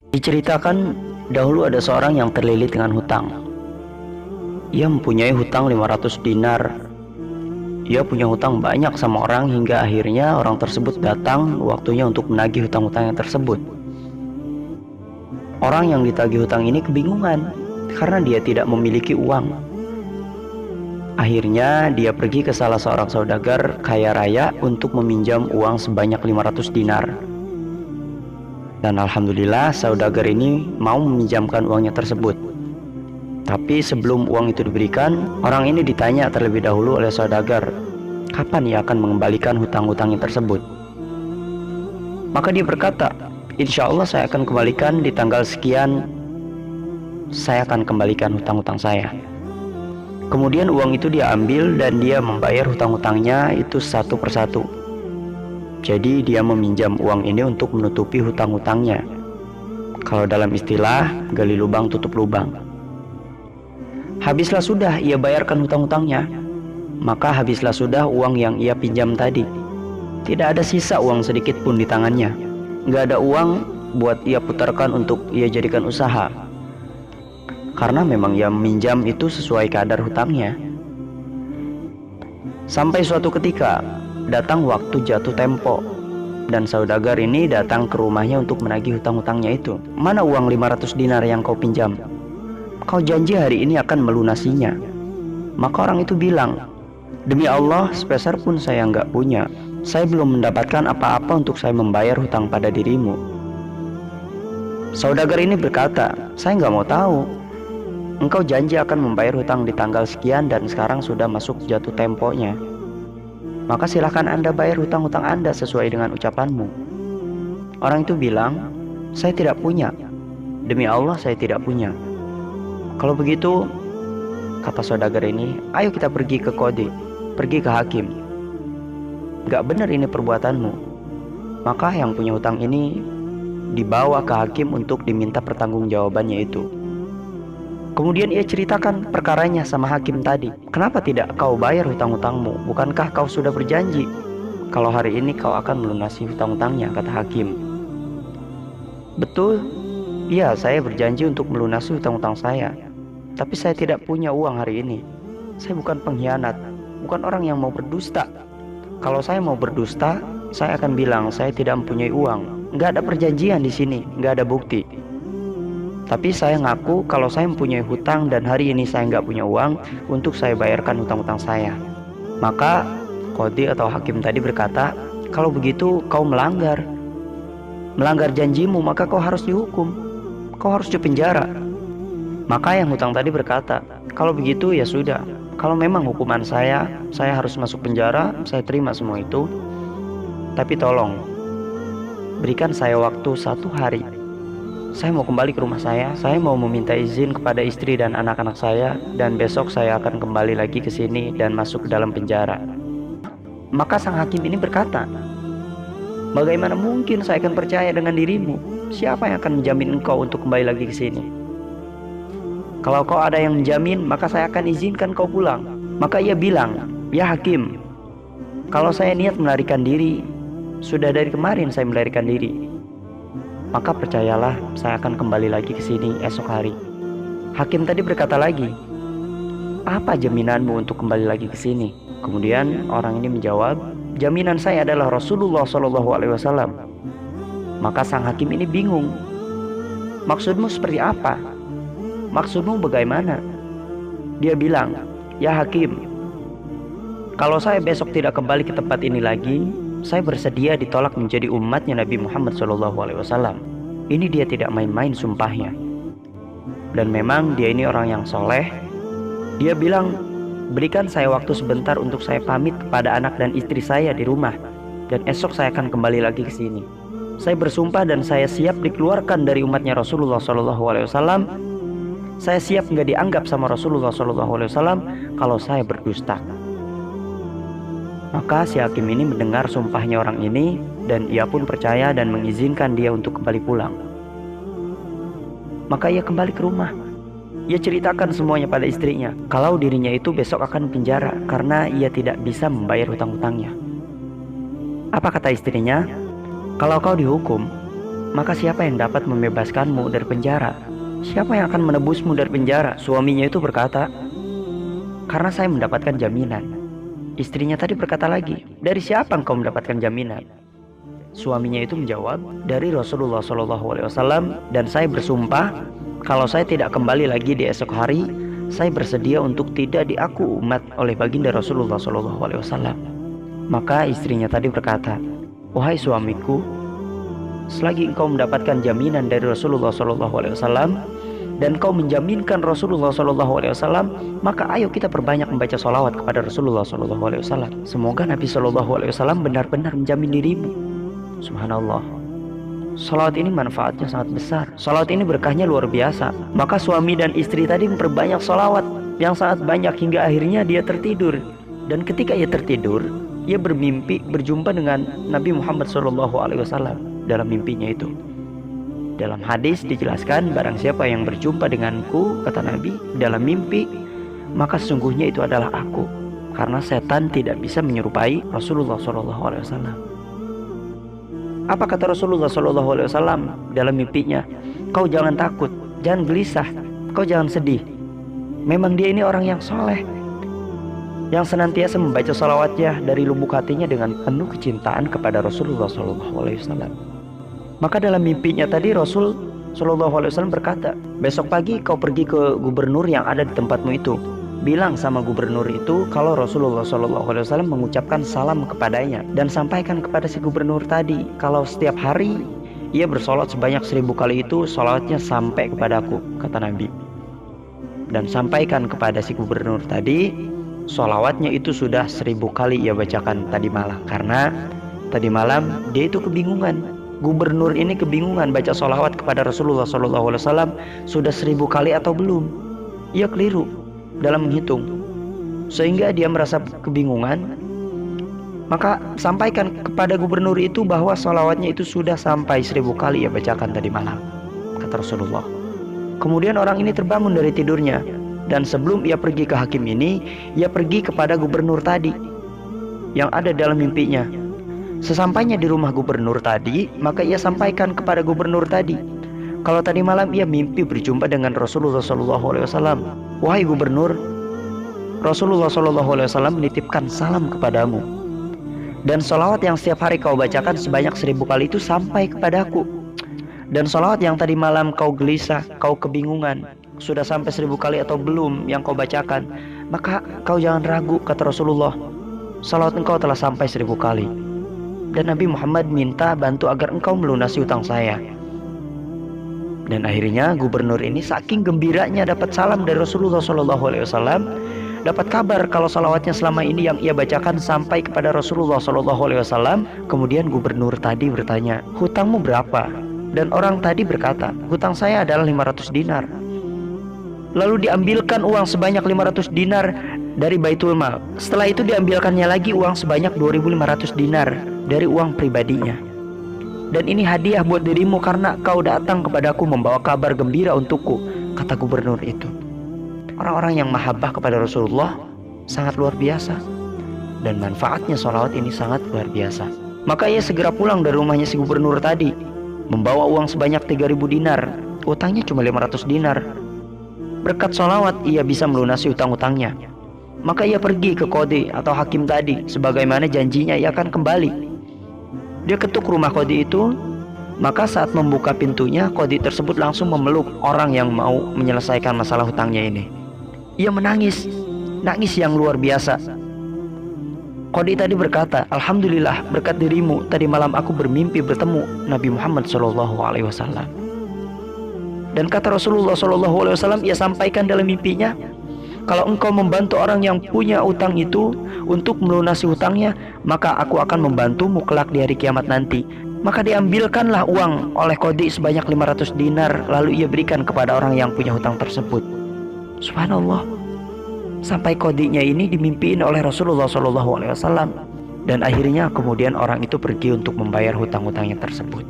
Diceritakan dahulu ada seorang yang terlilit dengan hutang. Ia mempunyai hutang 500 dinar. Ia punya hutang banyak sama orang hingga akhirnya orang tersebut datang waktunya untuk menagih hutang-hutangnya tersebut. Orang yang ditagih hutang ini kebingungan karena dia tidak memiliki uang. Akhirnya dia pergi ke salah seorang saudagar kaya raya untuk meminjam uang sebanyak 500 dinar. Dan alhamdulillah saudagar ini mau meminjamkan uangnya tersebut. Tapi sebelum uang itu diberikan, orang ini ditanya terlebih dahulu oleh saudagar, kapan ia akan mengembalikan hutang-hutangnya tersebut. Maka dia berkata, insya Allah saya akan kembalikan di tanggal sekian. Saya akan kembalikan hutang-hutang saya. Kemudian uang itu dia ambil dan dia membayar hutang-hutangnya itu satu persatu. Jadi dia meminjam uang ini untuk menutupi hutang-hutangnya. Kalau dalam istilah, gali lubang tutup lubang. Habislah sudah ia bayarkan hutang-hutangnya, maka habislah sudah uang yang ia pinjam tadi. Tidak ada sisa uang sedikit pun di tangannya. Nggak ada uang buat ia putarkan untuk ia jadikan usaha. Karena memang ia meminjam itu sesuai kadar hutangnya. Sampai suatu ketika datang waktu jatuh tempo, dan saudagar ini datang ke rumahnya untuk menagih hutang-hutangnya itu. Mana uang 500 dinar yang kau pinjam? Kau janji hari ini akan melunasinya. Maka orang itu bilang, demi Allah sepeser pun saya nggak punya. Saya belum mendapatkan apa-apa untuk saya membayar hutang pada dirimu. Saudagar ini berkata, saya nggak mau tahu. Engkau janji akan membayar hutang di tanggal sekian dan sekarang sudah masuk jatuh temponya. Maka silahkan Anda bayar hutang-hutang Anda sesuai dengan ucapanmu. Orang itu bilang, saya tidak punya. Demi Allah saya tidak punya. Kalau begitu, kata saudagar ini, ayo kita pergi ke qadhi, pergi ke hakim. Gak benar ini perbuatanmu. Maka yang punya hutang ini dibawa ke hakim untuk diminta pertanggungjawabannya itu. Kemudian ia ceritakan perkaranya sama hakim tadi. Kenapa tidak kau bayar hutang-hutangmu? Bukankah kau sudah berjanji kalau hari ini kau akan melunasi hutang-hutangnya, kata hakim. Betul, iya saya berjanji untuk melunasi hutang-hutang saya. Tapi saya tidak punya uang hari ini. Saya bukan pengkhianat, bukan orang yang mau berdusta. Kalau saya mau berdusta, saya akan bilang saya tidak mempunyai uang. Nggak ada perjanjian di sini, nggak ada bukti. Tapi saya ngaku kalau saya mempunyai hutang dan hari ini saya nggak punya uang untuk saya bayarkan hutang-hutang saya. Maka qadhi atau hakim tadi berkata, kalau begitu kau melanggar janjimu, maka kau harus dihukum. Kau harus dipenjara. Maka yang hutang tadi berkata, kalau begitu ya sudah. Kalau memang hukuman saya harus masuk penjara, saya terima semua itu. Tapi tolong, berikan saya waktu 1 hari. Saya mau kembali ke rumah saya mau meminta izin kepada istri dan anak-anak saya, dan besok saya akan kembali lagi ke sini dan masuk ke dalam penjara. Maka sang hakim ini berkata, bagaimana mungkin saya akan percaya dengan dirimu? Siapa yang akan menjamin engkau untuk kembali lagi ke sini? Kalau kau ada yang menjamin, maka saya akan izinkan kau pulang. Maka ia bilang, ya hakim, kalau saya niat melarikan diri, sudah dari kemarin saya melarikan diri. Maka percayalah, saya akan kembali lagi ke sini esok hari. Hakim tadi berkata lagi, apa jaminanmu untuk kembali lagi ke sini? Kemudian orang ini menjawab, jaminan saya adalah Rasulullah SAW. Maka sang hakim ini bingung. Maksudmu seperti apa? Maksudmu bagaimana? Dia bilang, ya hakim, kalau saya besok tidak kembali ke tempat ini lagi, saya bersedia ditolak menjadi umatnya Nabi Muhammad SAW. Ini dia tidak main-main sumpahnya. Dan memang dia ini orang yang soleh. Dia bilang, berikan saya waktu sebentar untuk saya pamit kepada anak dan istri saya di rumah, dan esok saya akan kembali lagi ke sini. Saya bersumpah dan saya siap dikeluarkan dari umatnya Rasulullah SAW. Saya siap nggak dianggap sama Rasulullah SAW kalau saya berdusta. Maka si hakim ini mendengar sumpahnya orang ini, dan ia pun percaya dan mengizinkan dia untuk kembali pulang. Maka ia kembali ke rumah. Ia ceritakan semuanya pada istrinya, kalau dirinya itu besok akan penjara karena ia tidak bisa membayar hutang-hutangnya. Apa kata istrinya? Kalau kau dihukum, maka siapa yang dapat membebaskanmu dari penjara? Siapa yang akan menebusmu dari penjara? Suaminya itu berkata, karena saya mendapatkan jaminan. Istrinya tadi berkata lagi, dari siapa engkau mendapatkan jaminan? Suaminya itu menjawab, dari Rasulullah SAW, dan saya bersumpah kalau saya tidak kembali lagi di esok hari, saya bersedia untuk tidak diaku umat oleh baginda Rasulullah SAW. Maka istrinya tadi berkata, wahai suamiku, selagi engkau mendapatkan jaminan dari Rasulullah SAW dan kau menjaminkan Rasulullah SAW, maka ayo kita perbanyak membaca sholawat kepada Rasulullah SAW. Semoga Nabi SAW benar-benar menjamin dirimu. Subhanallah. Sholawat ini manfaatnya sangat besar. Sholawat ini berkahnya luar biasa. Maka suami dan istri tadi memperbanyak sholawat yang sangat banyak hingga akhirnya dia tertidur. Dan ketika ia tertidur, ia bermimpi berjumpa dengan Nabi Muhammad SAW dalam mimpinya itu. Dalam hadis dijelaskan, barang siapa yang berjumpa denganku, kata Nabi, dalam mimpi, maka sesungguhnya itu adalah aku, karena setan tidak bisa menyerupai Rasulullah SAW. Apa kata Rasulullah SAW dalam mimpinya? Kau jangan takut, jangan gelisah, kau jangan sedih. Memang dia ini orang yang soleh, yang senantiasa membaca salawatnya dari lubuk hatinya dengan penuh kecintaan kepada Rasulullah SAW. Maka dalam mimpinya tadi Rasul SAW berkata, besok pagi kau pergi ke gubernur yang ada di tempatmu itu. Bilang sama gubernur itu kalau Rasulullah SAW mengucapkan salam kepadanya, dan sampaikan kepada si gubernur tadi kalau setiap hari ia bersolat sebanyak 1000 kali itu solatnya sampai kepadaku, kata Nabi. Dan sampaikan kepada si gubernur tadi, solawatnya itu sudah 1000 kali ia bacakan tadi malam. Karena tadi malam dia itu kebingungan. Gubernur ini kebingungan baca solawat kepada Rasulullah SAW sudah 1000 kali atau belum. Ia keliru dalam menghitung, sehingga dia merasa kebingungan. Maka sampaikan kepada gubernur itu bahwa solawatnya itu sudah sampai 1000 kali ia bacakan tadi malam, kata Rasulullah. Kemudian orang ini terbangun dari tidurnya, dan sebelum ia pergi ke hakim ini, ia pergi kepada gubernur tadi yang ada dalam mimpinya. Sesampainya di rumah gubernur tadi, maka ia sampaikan kepada gubernur tadi kalau tadi malam ia mimpi berjumpa dengan Rasulullah SAW. Wahai gubernur, Rasulullah SAW menitipkan salam kepadamu, dan salawat yang setiap hari kau bacakan sebanyak 1000 kali itu sampai kepadaku. Dan salawat yang tadi malam kau gelisah, kau kebingungan, sudah sampai 1000 kali atau belum yang kau bacakan, maka kau jangan ragu, kata Rasulullah, salawat engkau telah sampai 1000 kali. Dan Nabi Muhammad minta bantu agar engkau melunasi hutang saya. Dan akhirnya gubernur ini saking gembiranya dapat salam dari Rasulullah SAW, dapat kabar kalau salawatnya selama ini yang ia bacakan sampai kepada Rasulullah SAW. Kemudian gubernur tadi bertanya, hutangmu berapa? Dan orang tadi berkata, hutang saya adalah 500 dinar. Lalu diambilkan uang sebanyak 500 dinar dari Baitul Mal. Setelah itu diambilkannya lagi uang sebanyak 2500 dinar dari uang pribadinya. Dan ini hadiah buat dirimu karena kau datang kepadaku membawa kabar gembira untukku, kata gubernur itu. Orang-orang yang mahabbah kepada Rasulullah sangat luar biasa, dan manfaatnya sholawat ini sangat luar biasa. Maka ia segera pulang dari rumahnya si gubernur tadi, membawa uang sebanyak 3000 dinar. Utangnya cuma 500 dinar. Berkat sholawat ia bisa melunasi utang-utangnya. Maka ia pergi ke qadhi atau hakim tadi, sebagaimana janjinya ia akan kembali. Dia ketuk rumah qadhi itu. Maka saat membuka pintunya, qadhi tersebut langsung memeluk orang yang mau menyelesaikan masalah hutangnya ini. Ia menangis, nangis yang luar biasa. Qadhi tadi berkata, alhamdulillah, berkat dirimu tadi malam aku bermimpi bertemu Nabi Muhammad SAW. Dan kata Rasulullah SAW, ia sampaikan dalam mimpinya, kalau engkau membantu orang yang punya utang itu untuk melunasi hutangnya, maka aku akan membantumu kelak di hari kiamat nanti. Maka diambilkanlah uang oleh qadhi sebanyak 500 dinar, lalu ia berikan kepada orang yang punya hutang tersebut. Subhanallah. Sampai qadhinya ini dimimpiin oleh Rasulullah SAW. Dan akhirnya kemudian orang itu pergi untuk membayar hutang-hutangnya tersebut.